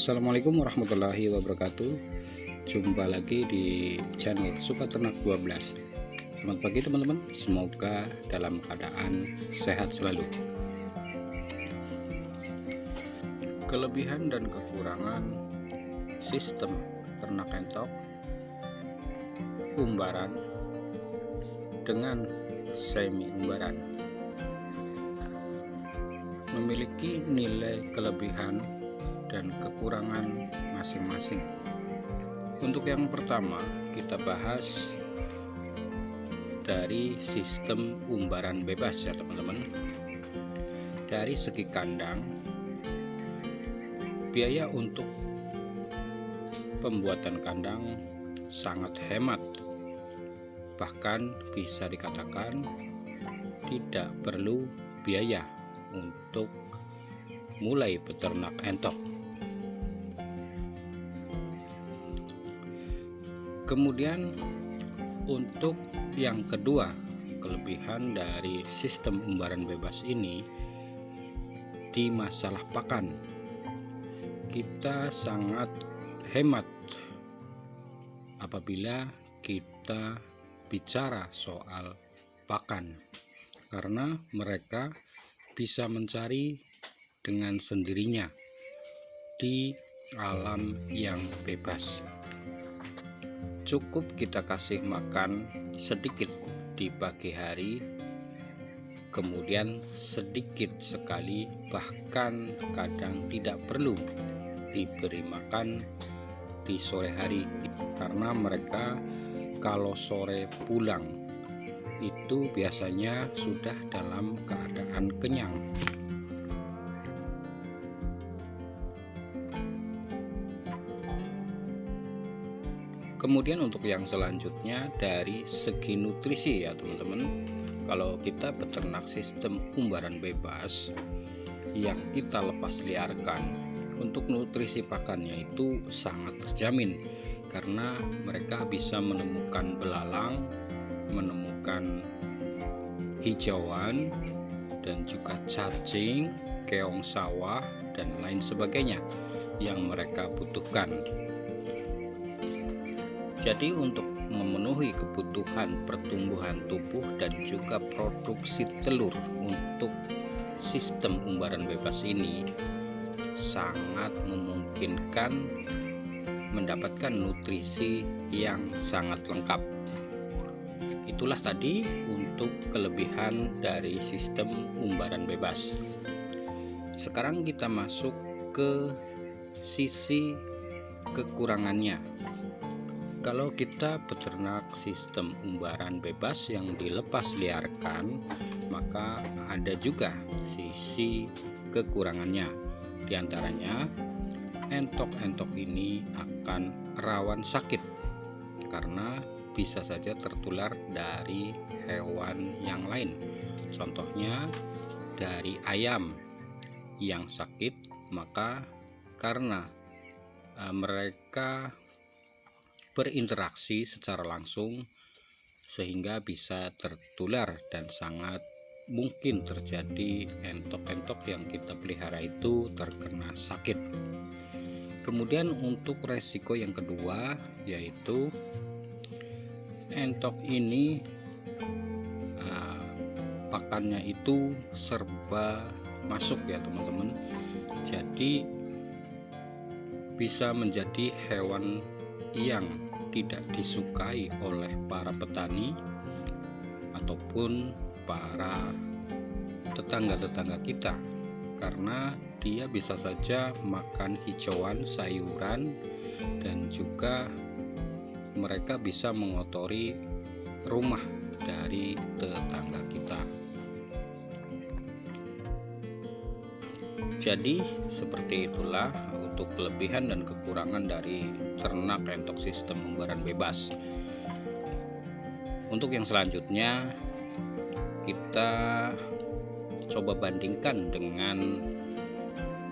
Assalamualaikum warahmatullahi wabarakatuh. Jumpa lagi di channel Suka Ternak 12. Selamat pagi teman-teman, semoga dalam keadaan sehat selalu. Kelebihan dan kekurangan sistem ternak entok umbaran dengan semi umbaran memiliki nilai kelebihan dan kekurangan masing-masing. Untuk yang pertama, kita bahas dari sistem umbaran bebas ya teman-teman. Dari segi kandang, biaya untuk pembuatan kandang sangat hemat, bahkan bisa dikatakan tidak perlu biaya untuk mulai beternak entok. Kemudian untuk yang kedua, kelebihan dari sistem umbaran bebas ini di masalah pakan. Kita sangat hemat apabila kita bicara soal pakan, karena mereka bisa mencari dengan sendirinya di alam yang bebas. Cukup kita kasih makan sedikit di pagi hari, kemudian sedikit sekali, bahkan kadang tidak perlu diberi makan di sore hari, karena mereka kalau sore pulang itu biasanya sudah dalam keadaan kenyang. Kemudian untuk yang selanjutnya dari segi nutrisi ya teman-teman, kalau kita beternak sistem umbaran bebas yang kita lepas liarkan, untuk nutrisi pakannya itu sangat terjamin, karena mereka bisa menemukan belalang, menemukan hijauan, dan juga cacing, keong sawah, dan lain sebagainya yang mereka butuhkan. Jadi untuk memenuhi kebutuhan pertumbuhan tubuh dan juga produksi telur untuk sistem umbaran bebas ini sangat memungkinkan mendapatkan nutrisi yang sangat lengkap. Itulah tadi untuk kelebihan dari sistem umbaran bebas. Sekarang kita masuk ke sisi kekurangannya. Kalau kita beternak sistem umbaran bebas yang dilepas liarkan, maka ada juga sisi kekurangannya. Di antaranya, entok-entok ini akan rawan sakit karena bisa saja tertular dari hewan yang lain. Contohnya dari ayam yang sakit, maka karena mereka berinteraksi secara langsung sehingga bisa tertular dan sangat mungkin terjadi entok-entok yang kita pelihara itu terkena sakit. Kemudian untuk resiko yang kedua, yaitu entok ini pakannya itu serba masuk ya teman-teman. Jadi bisa menjadi hewan yang tidak disukai oleh para petani ataupun para tetangga-tetangga kita, karena dia bisa saja makan hijauan, sayuran, dan juga mereka bisa mengotori rumah dari tetangga kita. Jadi seperti itulah untuk kelebihan dan kekurangan dari ternak entok sistem umbaran bebas. Untuk yang selanjutnya, kita coba bandingkan dengan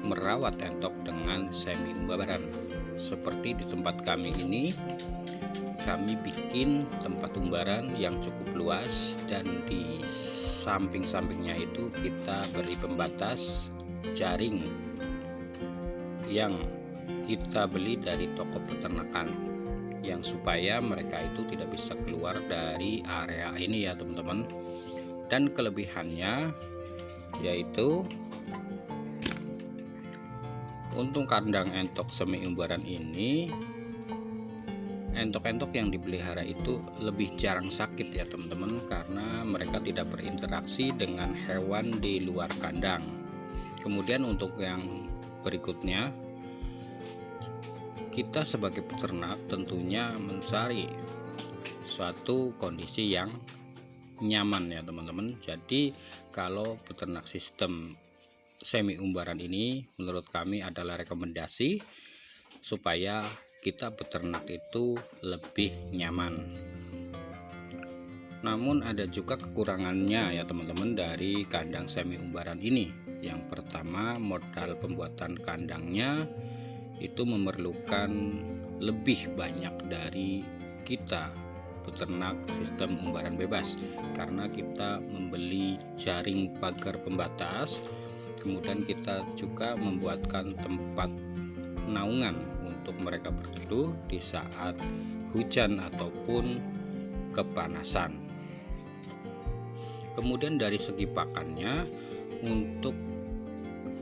merawat entok dengan semi umbaran. Seperti di tempat kami ini, kami bikin tempat umbaran yang cukup luas, dan di samping-sampingnya itu kita beri pembatas jaring yang kita beli dari toko peternakan, yang supaya mereka itu tidak bisa keluar dari area ini ya teman-teman. Dan kelebihannya yaitu untuk kandang entok semi umbaran ini, entok-entok yang dipelihara itu lebih jarang sakit ya teman-teman, karena mereka tidak berinteraksi dengan hewan di luar kandang. Kemudian untuk yang berikutnya, kita sebagai peternak tentunya mencari suatu kondisi yang nyaman ya teman-teman. Jadi kalau peternak sistem semi umbaran ini menurut kami adalah rekomendasi supaya kita peternak itu lebih nyaman. Namun ada juga kekurangannya ya teman-teman dari kandang semi umbaran ini. Yang pertama, modal pembuatan kandangnya itu memerlukan lebih banyak dari kita peternak sistem umbaran bebas, karena kita membeli jaring pagar pembatas, kemudian kita juga membuatkan tempat naungan untuk mereka berteduh di saat hujan ataupun kepanasan. Kemudian dari segi pakannya, untuk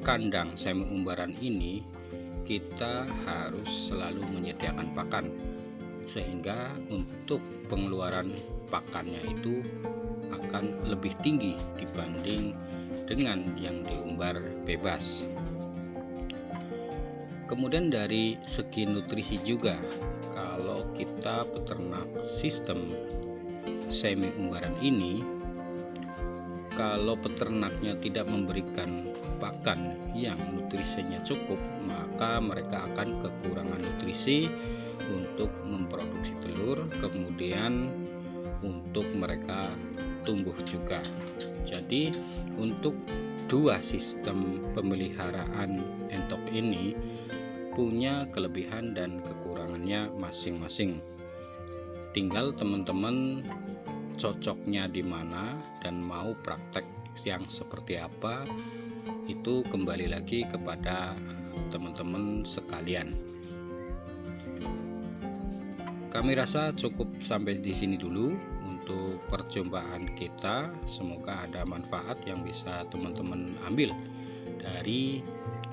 kandang semi umbaran ini kita harus selalu menyediakan pakan, sehingga untuk pengeluaran pakannya itu akan lebih tinggi dibanding dengan yang diumbar bebas. Kemudian dari segi nutrisi juga, kalau kita peternak sistem semi umbaran ini, kalau peternaknya tidak memberikan pakan yang nutrisinya cukup, maka mereka akan kekurangan nutrisi untuk memproduksi telur, kemudian untuk mereka tumbuh juga. Jadi untuk dua sistem pemeliharaan entok ini punya kelebihan dan kekurangannya masing-masing. Tinggal teman-teman cocoknya di mana dan mau praktek yang seperti apa, itu kembali lagi kepada teman-teman sekalian. Kami rasa cukup sampai di sini dulu untuk perjumpaan kita. Semoga ada manfaat yang bisa teman-teman ambil dari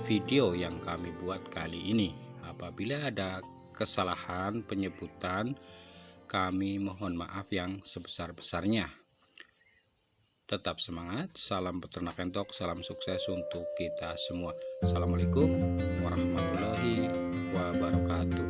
video yang kami buat kali ini. Apabila ada kesalahan penyebutan, kami mohon maaf yang sebesar-besarnya. Tetap semangat, salam peternak entok, salam sukses untuk kita semua. Assalamualaikum warahmatullahi wabarakatuh.